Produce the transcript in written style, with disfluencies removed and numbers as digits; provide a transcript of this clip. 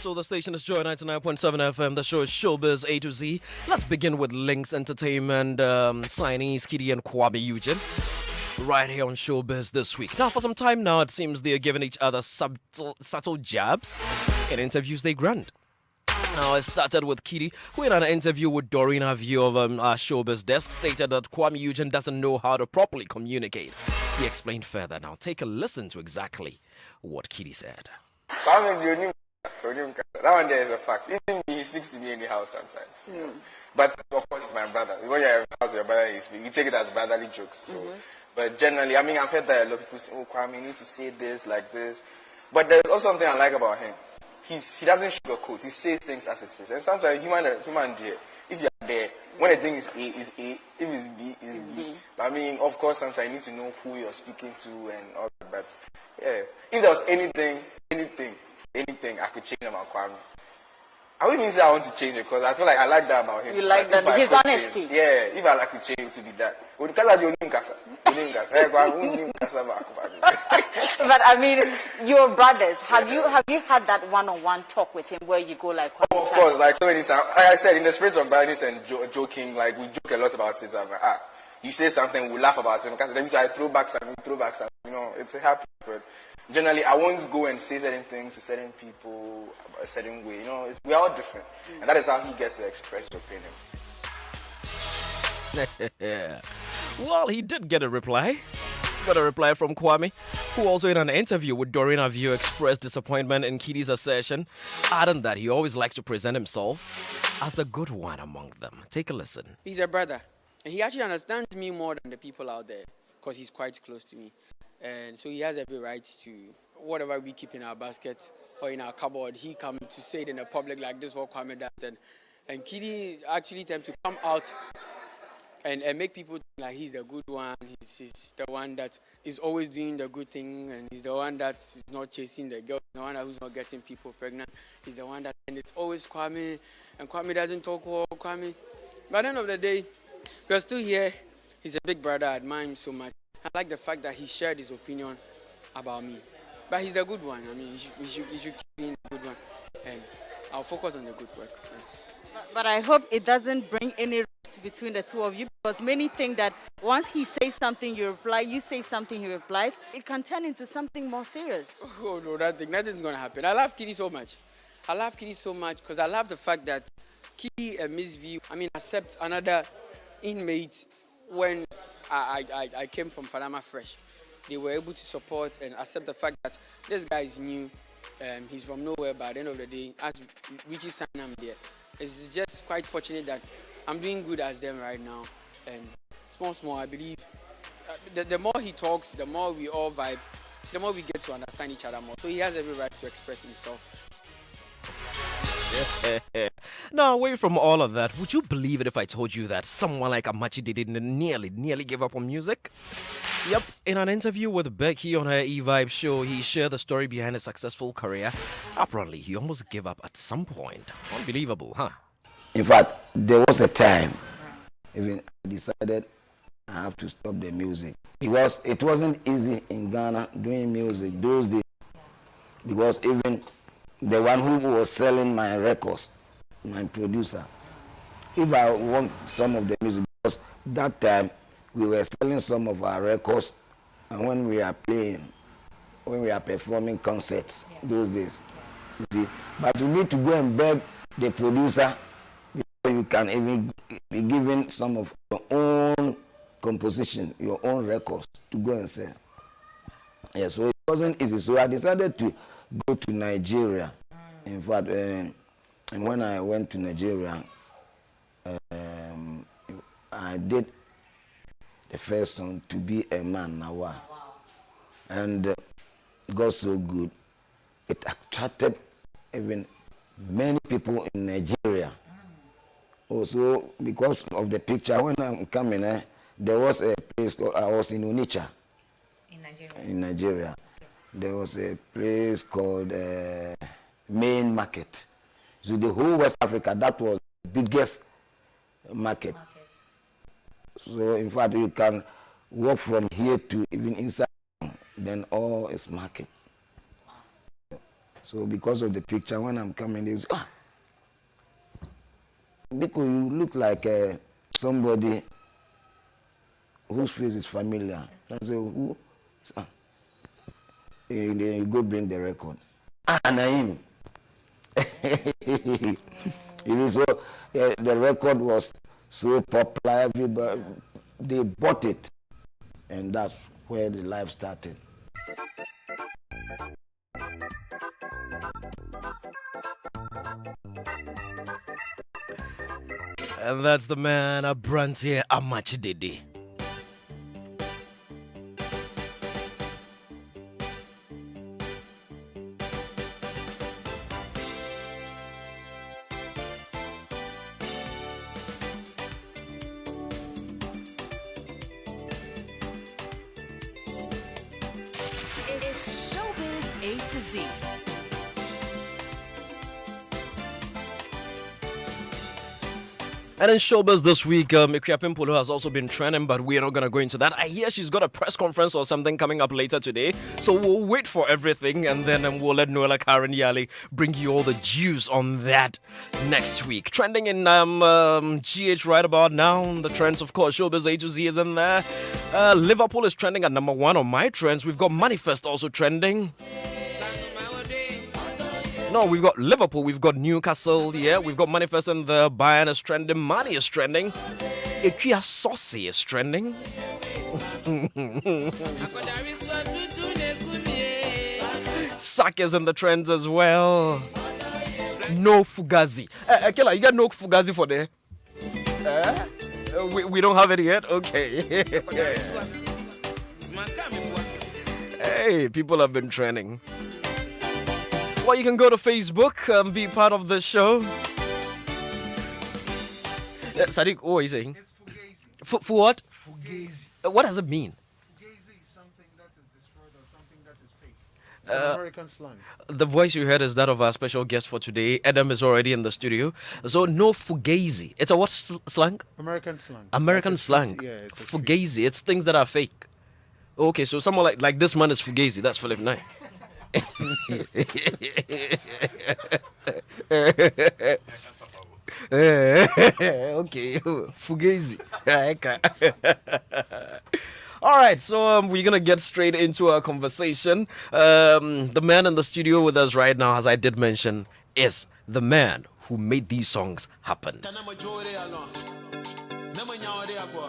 So the station is Joy 99.7 FM. The show is Showbiz A to Z. Let's begin with Links Entertainment signees Kitty and Kwame Eugene. Right here on Showbiz this week. Now, for some time now, it seems they are giving each other subtle jabs in interviews they grant. Now, it started with Kitty, who in an interview with Doreen Avio of our Showbiz desk stated that Kwame Eugene doesn't know how to properly communicate. He explained further. Now, take a listen to exactly what Kitty said. That one there is a fact. Even he speaks to me in the house sometimes. But of course, it's my brother. When you're in the house, your brother is speaking. You take it as brotherly jokes. So. But generally, I mean, I've heard that a lot of people say, "Oh, Kwame, you need to say this like this." But there's also something I like about him. He doesn't sugarcoat. He says things as it is. And sometimes human dear. If you're there, when a thing is A, is A. If it's B, is B. But I mean, of course, sometimes you need to know who you're speaking to and all that. But yeah, if there was anything I could change about Kwame. I wouldn't even say I want to change it because I feel like I like that about him. You like that? His honesty. If I could change it to be that. But I mean, your brothers, have you had that one-on-one talk with him where you go like? Oh, of course, like so many times. Like I said, in the spirit of brightness and joking, like we joke a lot about it. I'm like, you say something, we laugh about it. Because then I throw back something. You know, it's a happy. But generally, I won't go and say certain things to certain people a certain way. You know, we're all different, and that is how he gets to express his opinion. Well, he did get a reply. Got a reply from Kwame, who also in an interview with Doreen Avio expressed disappointment in Kitty's assertion, adding that he always likes to present himself as the good one among them. Take a listen. He's a brother, and he actually understands me more than the people out there because he's quite close to me. And so he has every right to whatever we keep in our basket or in our cupboard, he comes to say it in the public like this, what Kwame does. And Kitty actually tends to come out and make people think like he's the good one. He's the one that is always doing the good thing, and he's the one that is not chasing the girl, the one who's not getting people pregnant. He's the one that, and it's always Kwame, and Kwame doesn't talk well, Kwame. But at the end of the day, we're still here. He's a big brother. I admire him so much. I like the fact that he shared his opinion about me. But he's the good one. I mean, he should keep being the good one. And I'll focus on the good work. Yeah. But I hope it doesn't bring any rift between the two of you, because many think that once he says something, you reply, you say something, he replies, it can turn into something more serious. Oh, no, nothing's going to happen. I love Kitty so much. Because I love the fact that Kitty and Miss V, accept another inmate when I came from Panama fresh. They were able to support and accept the fact that this guy is new, he's from nowhere, but at the end of the day, as Richie signed him there, it's just quite fortunate that I'm doing good as them right now. And small, I believe, the more he talks, the more we all vibe, the more we get to understand each other more. So he has every right to express himself. Now, away from all of that, would you believe it if I told you that someone like Amachi didn't nearly give up on music? Yep, in an interview with Becky on her E-Vibe show, he shared the story behind his successful career. Apparently, he almost gave up at some point. Unbelievable, huh? In fact, there was a time even I decided I have to stop the music because it wasn't easy in Ghana doing music those days, because even the one who was selling my records, my producer, if I want some of the music, because that time we were selling some of our records, and when we are performing concerts those days, you see, but you need to go and beg the producer before you can even be given some of your own composition, your own records to go and sell. Yeah, so it wasn't easy. So I decided to go to Nigeria. In fact, and when I went to Nigeria, I did the first song, To Be a Man Nawa. And it got so good, it attracted even many people in Nigeria. Also, because of the picture, when I'm coming, there was a place called, I was in Onitsha. In Nigeria. There was a place called Main Market. So the whole West Africa, that was the biggest market. So in fact, you can walk from here to even inside, then all is market. So because of the picture, when I'm coming, they say, Biko, you look like somebody whose face is familiar. I say, who? And then you go bring the record. Naim. It is so, the record was so popular, everybody, they bought it. And that's where the life started. And that's the man, Abrantie Amachididi. It's Showbiz A to Z. And in Showbiz this week, Ikria Pimpolo has also been trending, but we are not going to go into that. I hear she's got a press conference or something coming up later today. So we'll wait for everything, and then we'll let Noella Karen Yali bring you all the juice on that next week. Trending in GH right about now. The trends, of course, Showbiz A to Z is in there. Liverpool is trending at number 1 on my trends. We've got Manifest also trending. No, we've got Liverpool, we've got Newcastle, yeah, we've got Manifest and the Bayern is trending, Mani is trending, Ikea Saucy is trending. Sak is in the trends as well. No Fugazi. Akela, you got no Fugazi for there? We don't have it yet? Okay. Hey, people have been trending. Well, you can go to Facebook and be part of the show. Sadiq, what are you saying? It's fugazi. For what? Fugazi. What does it mean? Fugazi is something that is destroyed or something that is fake. It's an American slang. The voice you heard is that of our special guest for today. Adam is already in the studio. So, no fugazi. It's a what slang? American slang. American Like a slang. street- yeah, it's a Fugazi. It's things that are fake. Okay, so someone like this man is fugazi. That's Philip Nye. Okay, fugazi. All right, so we're gonna get straight into our conversation. The man in the studio with us right now, as I did mention, is the man who made these songs happen.